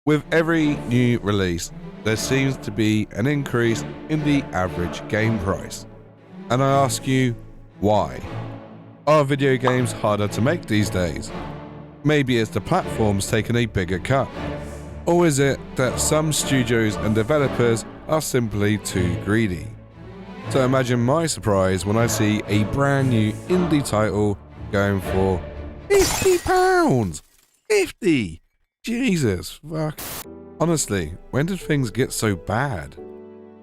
With every new release, there seems to be an increase in the average game price. And I ask you, why? Are video games harder to make these days? Maybe it's the platforms taking a bigger cut. Or is it that some studios and developers are simply too greedy? So imagine my surprise when I see a brand new indie title going for £50! 50! Jesus, fuck. Honestly, when did things get so bad?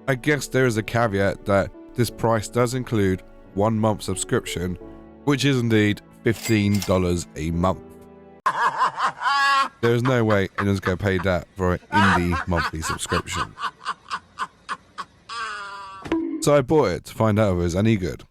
I guess there is a caveat that this price does include 1 month subscription, which is indeed $15 a month. There is no way anyone's going to pay that for an indie monthly subscription. So I bought it to find out if it was any good.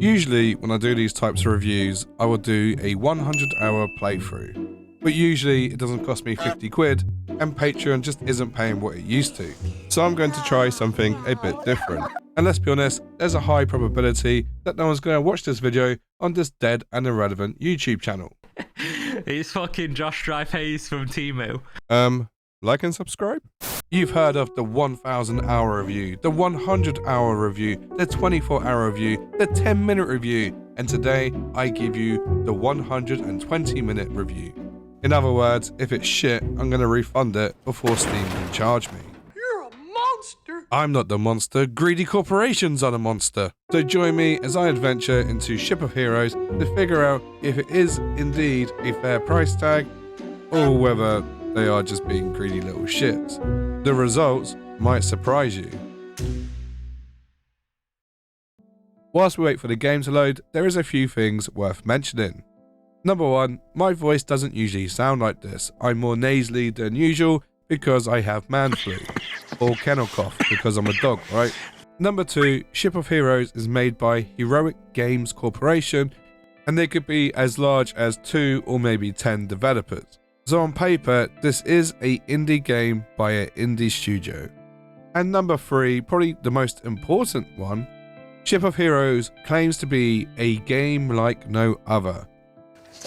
Usually when I do these types of reviews, I will do a 100-hour playthrough. But usually it doesn't cost me 50 quid, and Patreon just isn't paying what it used to. So I'm going to try something a bit different. And let's be honest, there's a high probability that no one's going to watch this video on this dead and irrelevant YouTube channel. It's fucking Josh Dryface from Timo. Like and subscribe? You've heard of the 1,000-hour review, the 100-hour review, the 24-hour review, the 10-minute review, and today I give you the 120-minute review. In other words, if it's shit, I'm going to refund it before Steam can charge me. You're a monster! I'm not the monster, greedy corporations are the monster. So join me as I adventure into Ship of Heroes to figure out if it is indeed a fair price tag, or whether they are just being greedy little shits. The results might surprise you. Whilst we wait for the game to load, there is a few things worth mentioning. Number 1, my voice doesn't usually sound like this. I'm more nasally than usual because I have man flu, or kennel cough because I'm a dog, right? Number 2, Ship of Heroes is made by Heroic Games Corporation, and they could be as large as 2 or maybe 10 developers. So on paper, this is an indie game by an indie studio. And number 3, probably the most important one, Ship of Heroes claims to be a game like no other.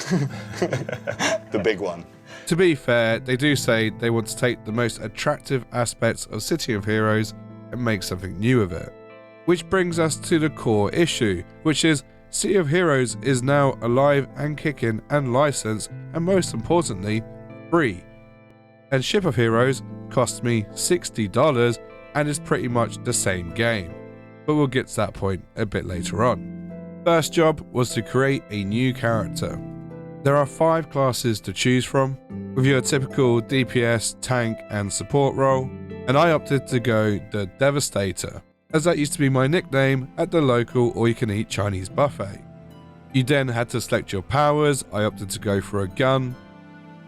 The big one. To be fair, they do say they want to take the most attractive aspects of City of Heroes and make something new of it. Which brings us to the core issue, which is City of Heroes is now alive and kicking and licensed, and most importantly, free. And Ship of Heroes cost me $60 and is pretty much the same game. But we'll get to that point a bit later on. First job was to create a new character. There are 5 classes to choose from, with your typical DPS, tank and support role, and I opted to go the Devastator, as that used to be my nickname at the local all-you-can-eat Chinese buffet. You then had to select your powers. I opted to go for a gun,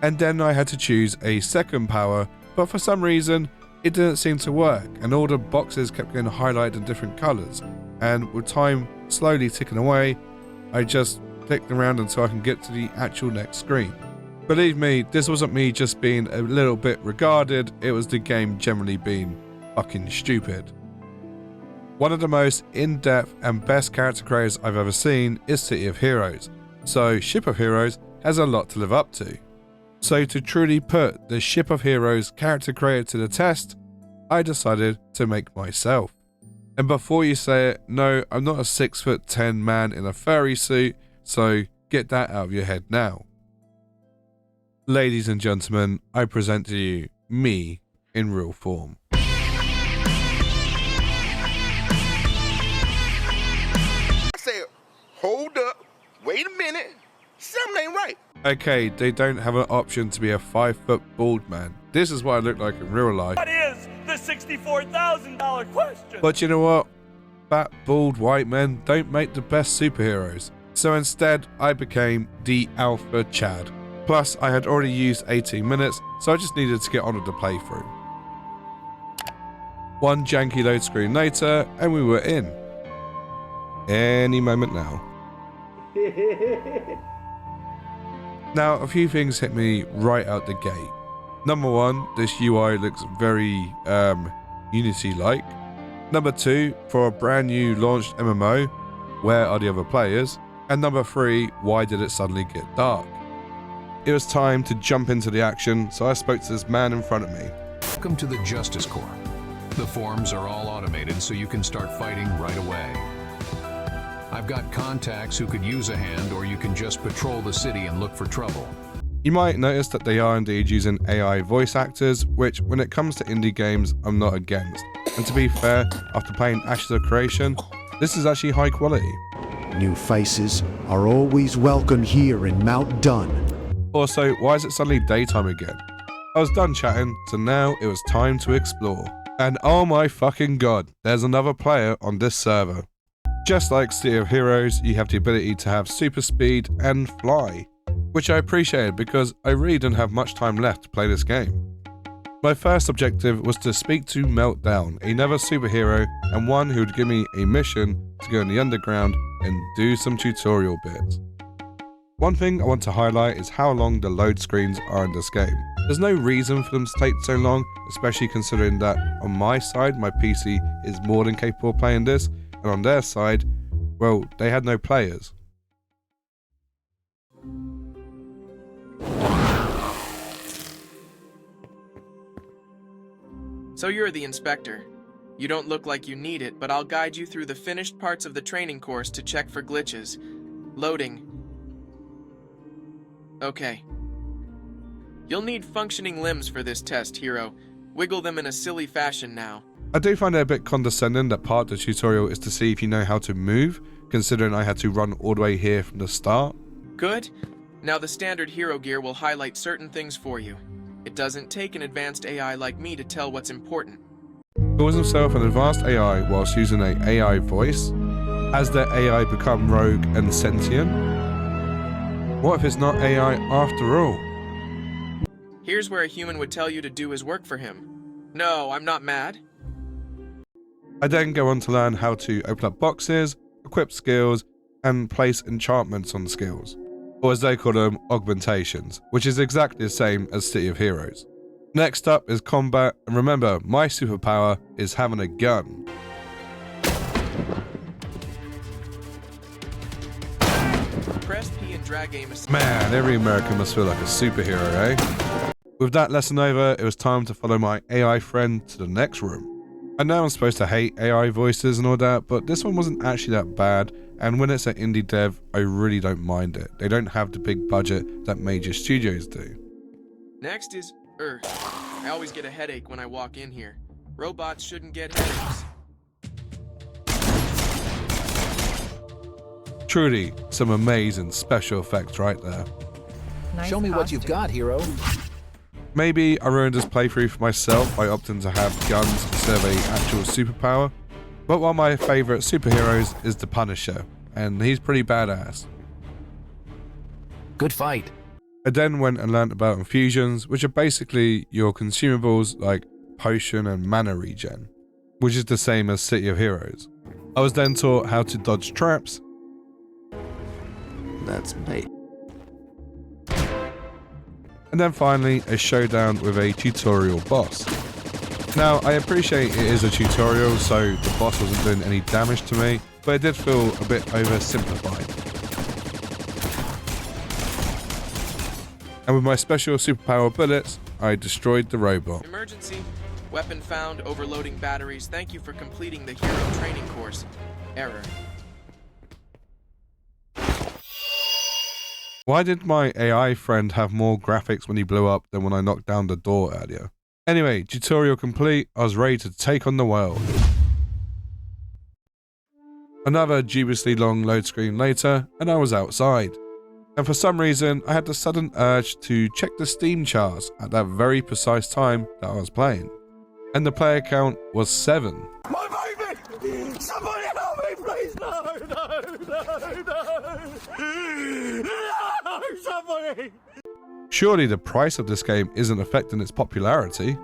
and then I had to choose a second power, but for some reason it didn't seem to work, and all the boxes kept getting highlighted in different colours, and with time slowly ticking away, I just clicked around until I can get to the actual next screen. Believe me, this wasn't me just being a little bit regarded, it was the game generally being fucking stupid. One of the most in-depth and best character creators I've ever seen is City of Heroes, so Ship of Heroes has a lot to live up to. So to truly put the Ship of Heroes character creator to the test, I decided to make myself. And before you say it, no, I'm not a 6'10" man in a furry suit, so get that out of your head now. Ladies and gentlemen, I present to you me in real form. I said, hold up, wait a minute, something ain't right. Okay, they don't have an option to be a 5-foot bald man. This is what I look like in real life. What is the $64,000 question? But you know what? Fat, bald white men don't make the best superheroes. So instead, I became the Alpha Chad. Plus, I had already used 18 minutes, so I just needed to get on with the playthrough. One janky load screen later, and we were in. Any moment now. Now, a few things hit me right out the gate. Number 1, this UI looks very Unity-like. Number 2, for a brand new launched MMO, where are the other players? And number 3, why did it suddenly get dark? It was time to jump into the action, so I spoke to this man in front of me. Welcome to the Justice Corps. The forms are all automated so you can start fighting right away. I've got contacts who could use a hand, or you can just patrol the city and look for trouble. You might notice that they are indeed using AI voice actors, which when it comes to indie games, I'm not against. And to be fair, after playing Ashes of Creation, this is actually high quality. New faces are always welcome here in Mount Dun. Also, why is it suddenly daytime again? I was done chatting, so now it was time to explore. And oh my fucking god, there's another player on this server. Just like City of Heroes, you have the ability to have super speed and fly, which I appreciated because I really didn't have much time left to play this game. My first objective was to speak to Meltdown, another superhero and one who would give me a mission to go in the underground and do some tutorial bits. One thing I want to highlight is how long the load screens are in this game. There's no reason for them to take so long, especially considering that on my side my PC is more than capable of playing this, and on their side, well, they had no players. So you're the inspector. You don't look like you need it, but I'll guide you through the finished parts of the training course to check for glitches. Loading. Okay. You'll need functioning limbs for this test, hero. Wiggle them in a silly fashion now. I do find it a bit condescending that part of the tutorial is to see if you know how to move, considering I had to run all the way here from the start. Good. Now the standard hero gear will highlight certain things for you. It doesn't take an advanced AI like me to tell what's important. Calls himself an advanced AI whilst using an AI voice. Has their AI become rogue and sentient? What if it's not AI after all? Here's where a human would tell you to do his work for him. No, I'm not mad. I then go on to learn how to open up boxes, equip skills, and place enchantments on skills. Or as they call them, augmentations, which is exactly the same as City of Heroes. Next up is combat, and remember, my superpower is having a gun. Press P and drag aim. Man, every American must feel like a superhero, eh? With that lesson over, it was time to follow my AI friend to the next room. I know I'm supposed to hate AI voices and all that, but this one wasn't actually that bad, and when it's an indie dev, I really don't mind it. They don't have the big budget that major studios do. Next is I always get a headache when I walk in here. Robots shouldn't get headaches. Truly, some amazing special effects right there. Nice Show me what you've got, hero. Maybe I ruined this playthrough for myself by opting to have guns instead of an actual superpower, but one of my favourite superheroes is the Punisher, and he's pretty badass. Good fight. I then went and learnt about infusions, which are basically your consumables like potion and mana regen, which is the same as City of Heroes. I was then taught how to dodge traps. That's bait. And then finally a showdown with a tutorial boss. Now I appreciate it is a tutorial, so the boss wasn't doing any damage to me, but it did feel a bit oversimplified. And with my special superpower bullets, I destroyed the robot. Emergency. Weapon found, overloading batteries. Thank you for completing the hero training course. Error. Why did my AI friend have more graphics when he blew up than when I knocked down the door earlier? Anyway, tutorial complete, I was ready to take on the world. Another dubiously long load screen later, and I was outside. And for some reason, I had the sudden urge to check the Steam charts at that very precise time that I was playing. And the player count was 7. My baby! Somebody help me, please! No! No, somebody! Surely the price of this game isn't affecting its popularity.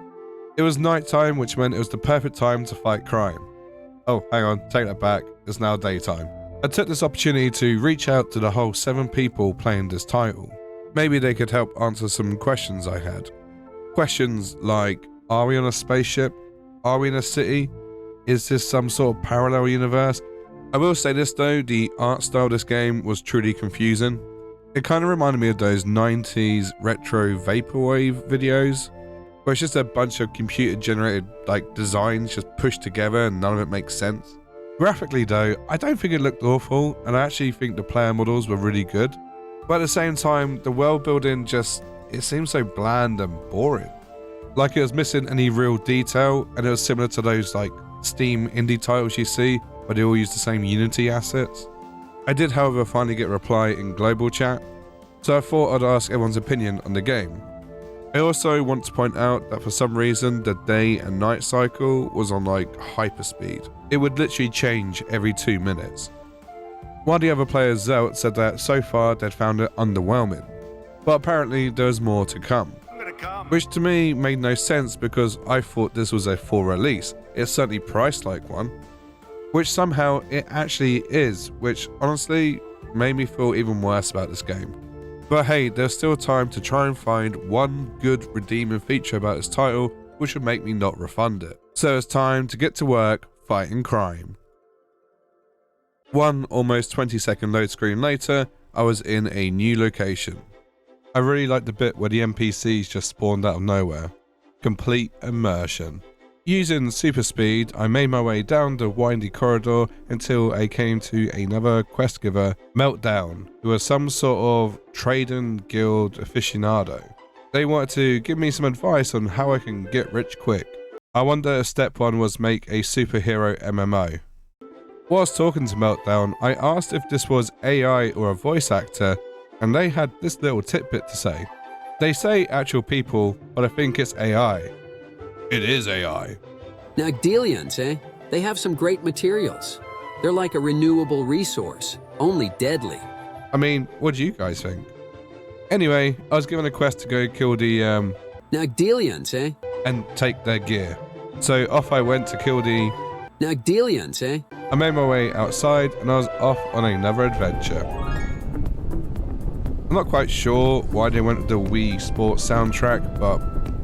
It was nighttime, which meant it was the perfect time to fight crime. Oh, hang on, take that back. It's now daytime. I took this opportunity to reach out to the whole 7 people playing this title. Maybe they could help answer some questions I had. Questions like, are we on a spaceship? Are we in a city? Is this some sort of parallel universe? I will say this though, the art style of this game was truly confusing. It kind of reminded me of those 90s retro vaporwave videos, where it's just a bunch of computer generated like designs just pushed together and none of it makes sense. Graphically though, I don't think it looked awful, and I actually think the player models were really good. But at the same time, the world building it seems so bland and boring. Like it was missing any real detail, and it was similar to those like Steam indie titles you see, where they all use the same Unity assets. I did however finally get a reply in global chat, so I thought I'd ask everyone's opinion on the game. I also want to point out that for some reason the day and night cycle was on like hyperspeed. It would literally change every 2 minutes. One of the other players, Zelt, said that so far they'd found it underwhelming, but apparently there's more to come. Which to me made no sense because I thought this was a full release. It's certainly priced like one, which somehow it actually is, which honestly made me feel even worse about this game. But hey, there's still time to try and find one good redeeming feature about this title which would make me not refund it. So it's time to get to work fighting crime. One almost 20-second load screen later, I was in a new location. I really liked the bit where the NPCs just spawned out of nowhere. Complete immersion. Using super speed, I made my way down the windy corridor until I came to another quest giver, Meltdown, who was some sort of trading guild aficionado. They wanted to give me some advice on how I can get rich quick. I wonder if step 1 was make a superhero MMO. Whilst talking to Meltdown, I asked if this was AI or a voice actor, and they had this little tidbit to say. They say actual people, but I think it's AI. It is AI. Nagdelians, eh? They have some great materials. They're like a renewable resource, only deadly. I mean, what do you guys think? Anyway, I was given a quest to go kill the Nagdelians, eh? and take their gear. So off I went to kill the Nagdelians, eh? I made my way outside and I was off on another adventure. I'm not quite sure why they went with the Wii Sports soundtrack, but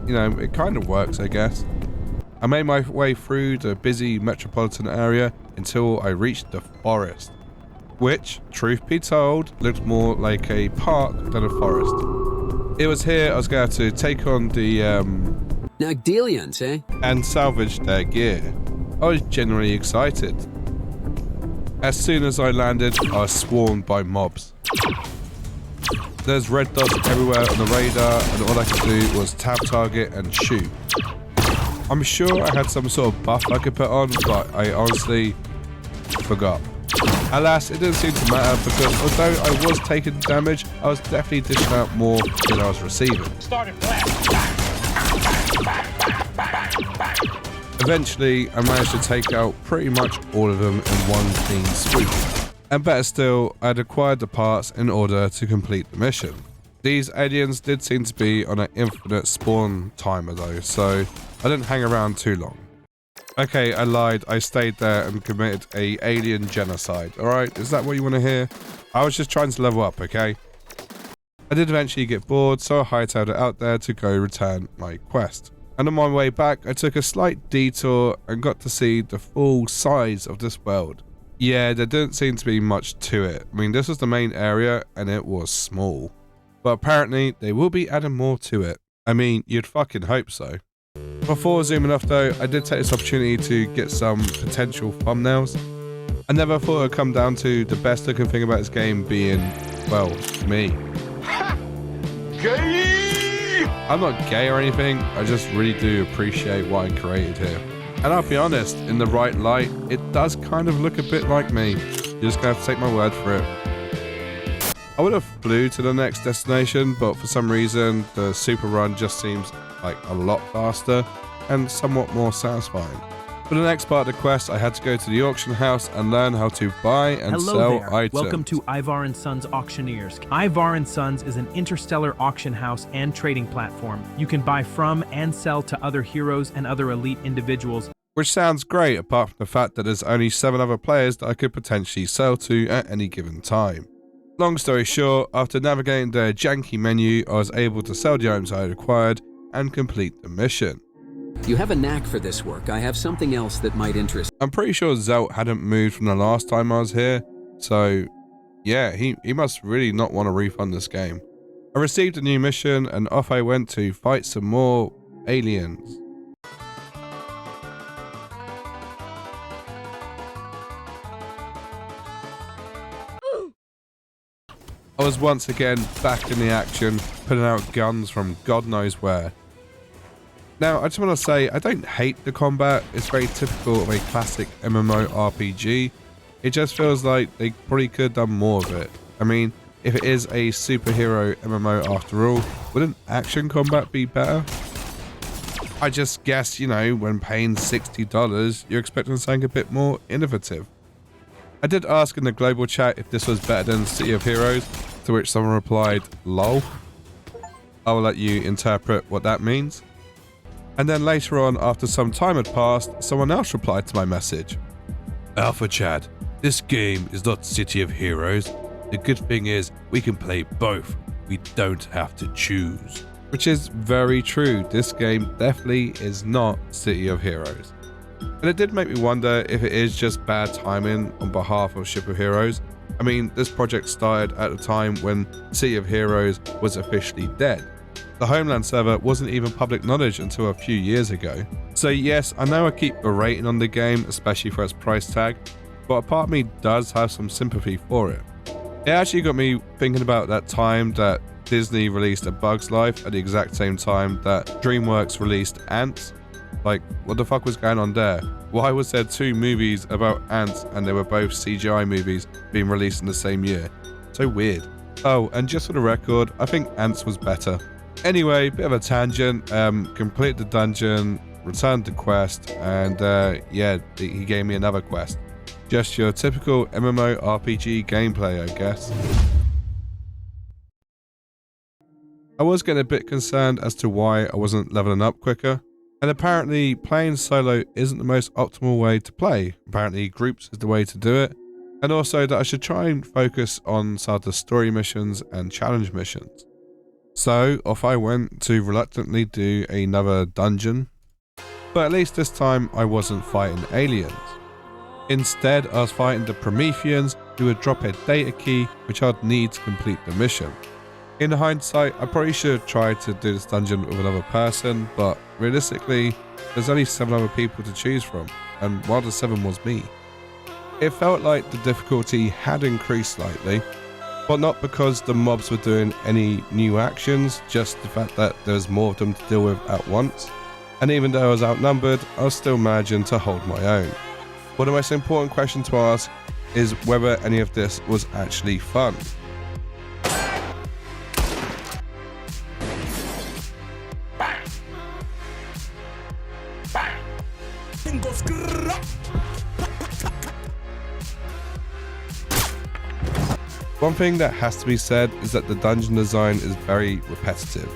you know, it kind of works, I guess. I made my way through the busy metropolitan area until I reached the forest, which, truth be told, looked more like a park than a forest. It was here I was going to take on the Nagdelians, eh? and salvage their gear. I was genuinely excited. As soon as I landed, I was swarmed by mobs. There's red dots everywhere on the radar, and all I could do was tab target and shoot. I'm sure I had some sort of buff I could put on, but I honestly forgot. Alas, it didn't seem to matter because although I was taking damage, I was definitely dishing out more than I was receiving. Eventually, I managed to take out pretty much all of them in one clean swoop. And better still, I had acquired the parts in order to complete the mission. These aliens did seem to be on an infinite spawn timer though, so I didn't hang around too long. Okay, I lied, I stayed there and committed a alien genocide, alright? Is that what you want to hear? I was just trying to level up, okay? I did eventually get bored, so I hightailed it out there to go return my quest. And on my way back, I took a slight detour and got to see the full size of this world. Yeah, there didn't seem to be much to it. I mean, this was the main area and it was small. But apparently, they will be adding more to it. I mean, you'd fucking hope so. Before zooming off though, I did take this opportunity to get some potential thumbnails. I never thought it would come down to the best looking thing about this game being, well, me. Gay! I'm not gay or anything, I just really do appreciate what I created here. And I'll be honest, in the right light, it does kind of look a bit like me. You're just gonna have to take my word for it. I would have flew to the next destination, but for some reason, the super run just seems like a lot faster and somewhat more satisfying. For the next part of the quest, I had to go to the auction house and learn how to buy and sell items. Welcome to Ivar & Sons Auctioneers. Ivar & Sons is an interstellar auction house and trading platform. You can buy from and sell to other heroes and other elite individuals. Which sounds great, apart from the fact that there's only 7 other players that I could potentially sell to at any given time. Long story short, after navigating the janky menu, I was able to sell the items I had acquired and complete the mission. You have a knack for this work. I have something else that might interest. I'm pretty sure Zelt hadn't moved from the last time I was here, so yeah, he must really not want to refund this game. I received a new mission and off I went to fight some more aliens. I was once again back in the action, putting out guns from God knows where. Now, I just want to say, I don't hate the combat. It's very typical of a classic MMO RPG. It just feels like they probably could have done more of it. I mean, if it is a superhero MMO after all, wouldn't action combat be better? I just guess, you know, when paying $60, you're expecting something a bit more innovative. I did ask in the global chat if this was better than City of Heroes, to which someone replied, lol. I will let you interpret what that means. And then later on, after some time had passed, someone else replied to my message. Alpha Chad, this game is not City of Heroes. The good thing is we can play both. We don't have to choose. Which is very true. This game definitely is not City of Heroes. And it did make me wonder if it is just bad timing on behalf of Ship of Heroes. I mean, this project started at a time when City of Heroes was officially dead. The Homeland server wasn't even public knowledge until a few years ago. So yes, I know I keep berating on the game, especially for its price tag, but a part of me does have some sympathy for it. It actually got me thinking about that time that Disney released A Bug's Life at the exact same time that DreamWorks released Ants. Like, what the fuck was going on there? Why was there two movies about ants and they were both CGI movies being released in the same year? So weird. Oh, and just for the record, I think Ants was better. Anyway, bit of a tangent, complete the dungeon, returned the quest, and yeah, he gave me another quest. Just your typical MMO RPG gameplay, I guess. I was getting a bit concerned as to why I wasn't leveling up quicker, and apparently playing solo isn't the most optimal way to play. Apparently groups is the way to do it, and also that I should try and focus on some of the story missions and challenge missions. So off I went to reluctantly do another dungeon, but at least this time I wasn't fighting aliens. Instead, I was fighting the Prometheans, who would drop a data key which I'd need to complete the mission. In hindsight, I probably should have tried to do this dungeon with another person, but realistically, there's only 7 other people to choose from, and one of the 7 was me. It felt like the difficulty had increased slightly, but not because the mobs were doing any new actions, just the fact that there was more of them to deal with at once. And even though I was outnumbered, I was still managing to hold my own. But the most important question to ask is whether any of this was actually fun. One thing that has to be said is that the dungeon design is very repetitive.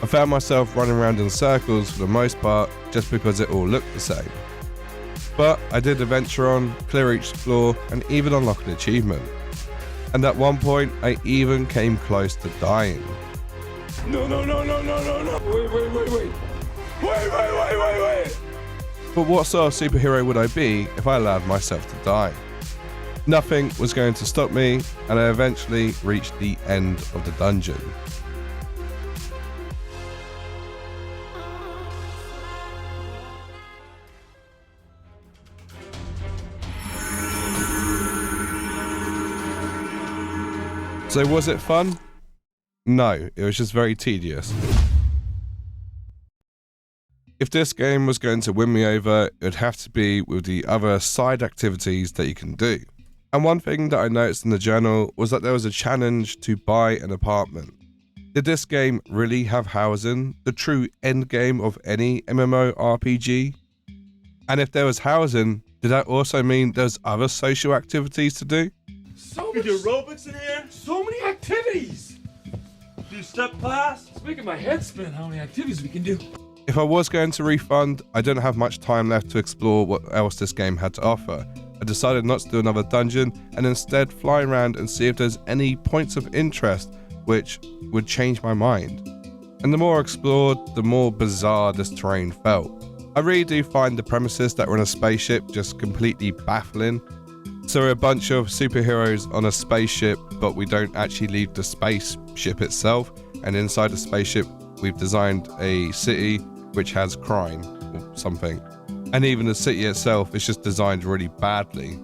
I found myself running around in circles for the most part just because it all looked the same. But I did adventure on, clear each floor, and even unlock an achievement. And at one point, I even came close to dying. No. Wait. But what sort of superhero would I be if I allowed myself to die? Nothing was going to stop me, and I eventually reached the end of the dungeon. So was it fun? No, it was just very tedious. If this game was going to win me over, it would have to be with the other side activities that you can do. And one thing that I noticed in the journal was that there was a challenge to buy an apartment. Did this game really have housing, the true end game of any MMORPG? And if there was housing, did that also mean there's other social activities to do? So many aerobics in here. So many activities. Do step class. It's making my head spin how many activities we can do. If I was going to refund, I didn't have much time left to explore what else this game had to offer. I decided not to do another dungeon and instead fly around and see if there's any points of interest which would change my mind. and the more I explored, the more bizarre this terrain felt. I really do find the premises that were in a spaceship just completely baffling. So we're a bunch of superheroes on a spaceship, but we don't actually leave the spaceship itself, and inside the spaceship we've designed a city which has crime or something. And even the city itself is just designed really badly.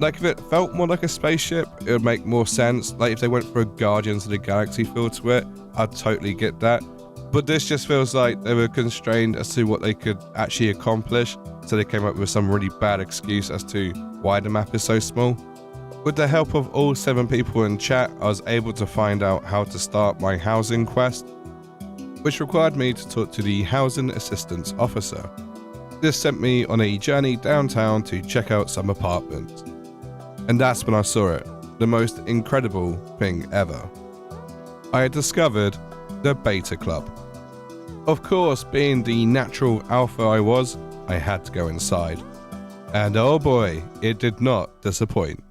Like, if it felt more like a spaceship, it would make more sense. Like, if they went for a Guardians of the Galaxy feel to it, I'd totally get that. But this just feels like they were constrained as to what they could actually accomplish, so they came up with some really bad excuse as to why the map is so small. With the help of all 7 people in chat, I was able to find out how to start my housing quest, which required me to talk to the housing assistance officer. This sent me on a journey downtown to check out some apartments. And that's when I saw it, the most incredible thing ever. I had discovered the Beta Club. Of course, being the natural alpha I was, I had to go inside. And oh boy, it did not disappoint.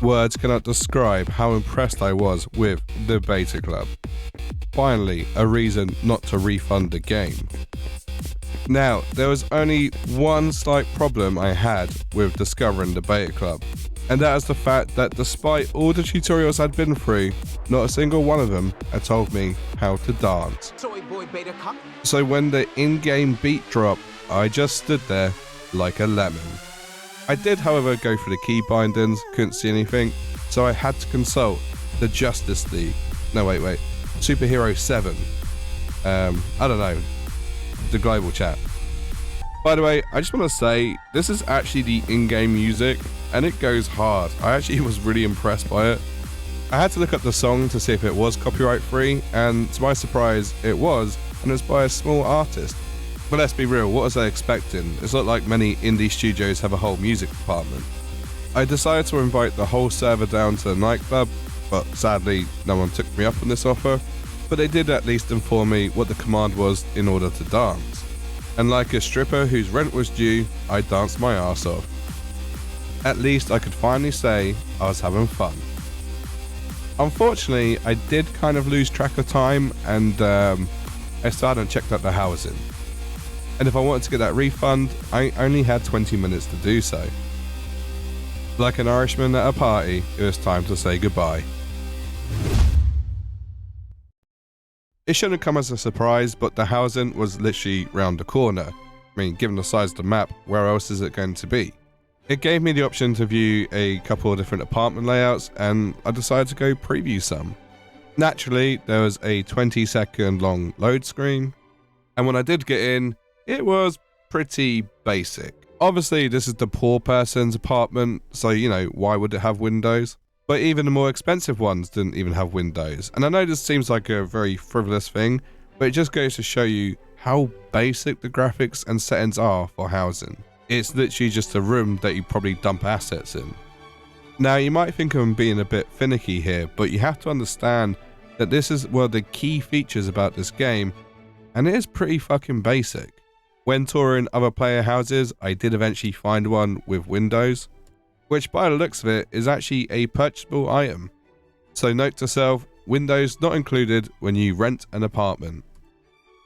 Words cannot describe how impressed I was with the Beta Club. Finally, a reason not to refund the game. Now, there was only one slight problem I had with discovering the Beta Club, and that is the fact that despite all the tutorials I'd been through, not a single one of them had told me how to dance. So when the in-game beat dropped, I just stood there like a lemon. I did, however, go through the key bindings, couldn't see anything, so I had to consult the Justice League. No, wait, Superhero 7. I don't know. The global chat. By the way, I just want to say, this is actually the in-game music, and it goes hard. I actually was really impressed by it. I had to look up the song to see if it was copyright free, and to my surprise, it was, and it's by a small artist. But let's be real, what was I expecting? It's not like many indie studios have a whole music department. I decided to invite the whole server down to the nightclub, but sadly, no one took me up on this offer. But they did at least inform me what the command was in order to dance. And like a stripper whose rent was due, I danced my ass off. At least I could finally say I was having fun. Unfortunately, I did kind of lose track of time, and I still hadn't checked out the housing. And if I wanted to get that refund, I only had 20 minutes to do so. Like an Irishman at a party, it was time to say goodbye. It shouldn't come as a surprise, but the housing was literally round the corner. I mean, given the size of the map, where else is it going to be? It gave me the option to view a couple of different apartment layouts, and I decided to go preview some. Naturally, there was a 20-second long load screen, and when I did get in, it was pretty basic. Obviously, this is the poor person's apartment, so why would it have windows? But even the more expensive ones didn't even have windows. And I know this seems like a very frivolous thing, but it just goes to show you how basic the graphics and settings are for housing. It's literally just a room that you probably dump assets in. Now, you might think I'm being a bit finicky here, but you have to understand that this is one of the key features about this game, and it is pretty fucking basic. When touring other player houses, I did eventually find one with windows, which by the looks of it is actually a purchasable item. So note to self, windows not included when you rent an apartment.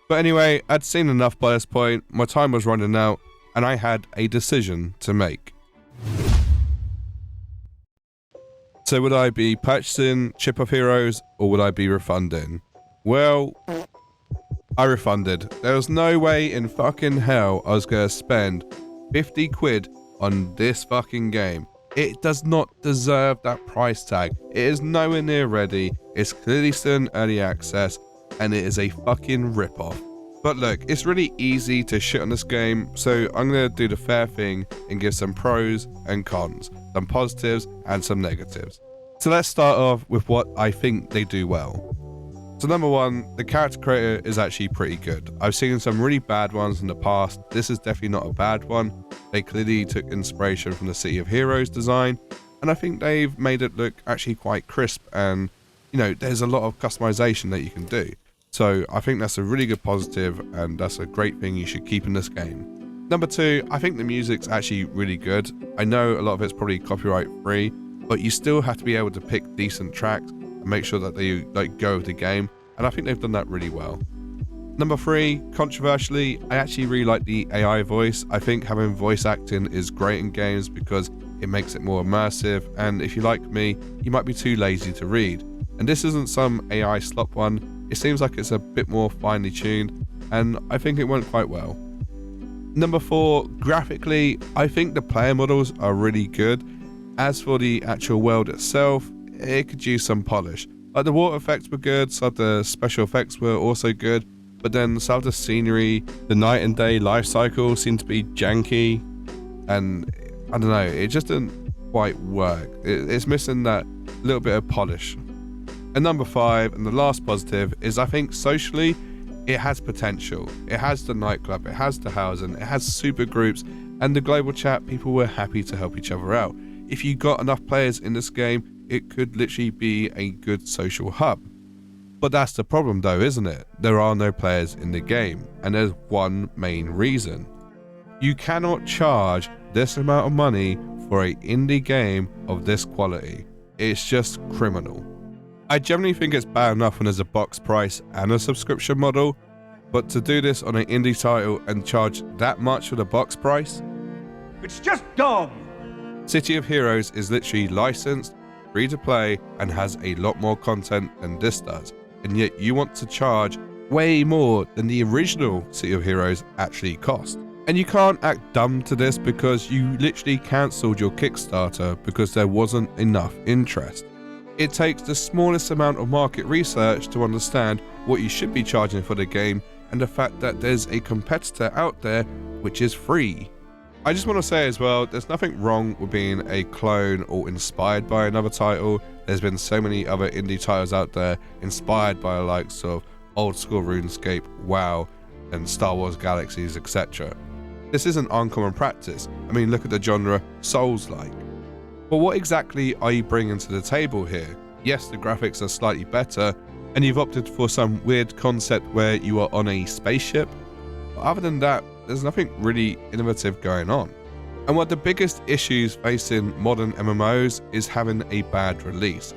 But anyway, I'd seen enough by this point, my time was running out, and I had a decision to make. So would I be purchasing Chip of Heroes, or would I be refunding? Well, I refunded. There was no way in fucking hell I was going to spend 50 quid on this fucking game. It does not deserve that price tag. It is nowhere near ready. It's clearly still in early access, and it is a fucking rip-off. But look, it's really easy to shit on this game, so I'm going to do the fair thing and give some pros and cons, some positives and some negatives. So let's start off with what I think they do well. So number one, the character creator is actually pretty good. I've seen some really bad ones in the past. This is definitely not a bad one. They clearly took inspiration from the City of Heroes design, and I think they've made it look actually quite crisp, and there's a lot of customization that you can do. So I think that's a really good positive, and that's a great thing you should keep in this game. Number two, I think the music's actually really good. I know a lot of it's probably copyright free, but you still have to be able to pick decent tracks and make sure that they like go with the game, and I think they've done that really well. Number 3, controversially, I actually really like the AI voice. I think having voice acting is great in games because it makes it more immersive, and if you like me, you might be too lazy to read. And this isn't some AI slop one, it seems like it's a bit more finely tuned, and I think it went quite well. Number 4, graphically, I think the player models are really good. As for the actual world itself, it could use some polish. Like the water effects were good, some of the special effects were also good, but then some of the scenery, the night and day life cycle seemed to be janky, and I don't know, it just didn't quite work. It's missing that little bit of polish. And number 5, and the last positive, is I think socially, it has potential. It has the nightclub, it has the housing, it has super groups, and the global chat, people were happy to help each other out. If you got enough players in this game, it could literally be a good social hub. But that's the problem though, isn't it? There are no players in the game, and there's one main reason. You cannot charge this amount of money for an indie game of this quality. It's just criminal. I generally think it's bad enough when there's a box price and a subscription model, but to do this on an indie title and charge that much for the box price? It's just dumb. City of Heroes is literally licensed, free to play, and has a lot more content than this does, and yet you want to charge way more than the original City of Heroes actually cost. And you can't act dumb to this because you literally cancelled your Kickstarter because there wasn't enough interest. It takes the smallest amount of market research to understand what you should be charging for the game and the fact that there's a competitor out there which is free. I just want to say as well, there's nothing wrong with being a clone or inspired by another title. There's been so many other indie titles out there inspired by the likes of old school RuneScape, WoW, and Star Wars Galaxies, etc. This isn't uncommon practice. I mean, look at the genre Souls-like. But what exactly are you bringing to the table here? Yes, the graphics are slightly better, and you've opted for some weird concept where you are on a spaceship. But other than that, there's nothing really innovative going on. And one of the biggest issues facing modern MMOs is having a bad release.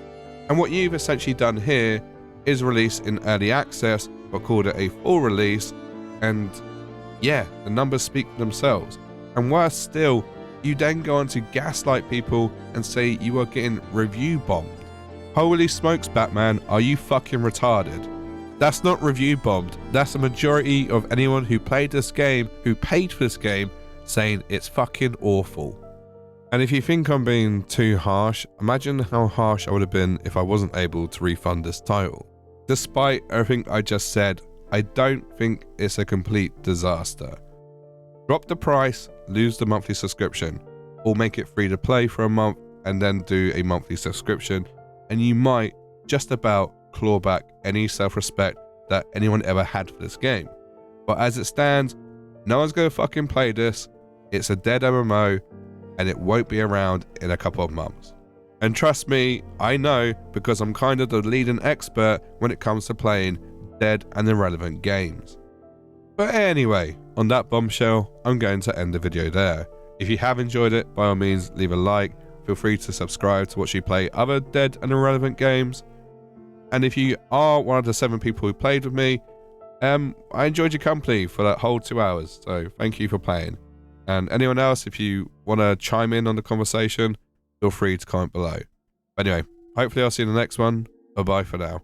And what you've essentially done here is release in early access, but called it a full release, and yeah, the numbers speak for themselves. And worse still, you then go on to gaslight people and say you are getting review bombed. Holy smokes, Batman, are you fucking retarded? That's not review bombed, that's the majority of anyone who played this game, who paid for this game, saying it's fucking awful. And if you think I'm being too harsh, imagine how harsh I would have been if I wasn't able to refund this title. Despite everything I just said, I don't think it's a complete disaster. Drop the price, lose the monthly subscription, or make it free to play for a month and then do a monthly subscription, and you might just about claw back any self-respect that anyone ever had for this game. But as it stands, no one's gonna fucking play this, it's a dead MMO, and it won't be around in a couple of months. And trust me, I know, because I'm kind of the leading expert when it comes to playing dead and irrelevant games. But anyway, on that bombshell, I'm going to end the video there. If you have enjoyed it, by all means leave a like, feel free to subscribe to watch me play other dead and irrelevant games. And if you are one of the 7 people who played with me, I enjoyed your company for that whole 2 hours, so thank you for playing. And anyone else, if you want to chime in on the conversation, feel free to comment below. But anyway, hopefully I'll see you in the next one. Bye bye for now.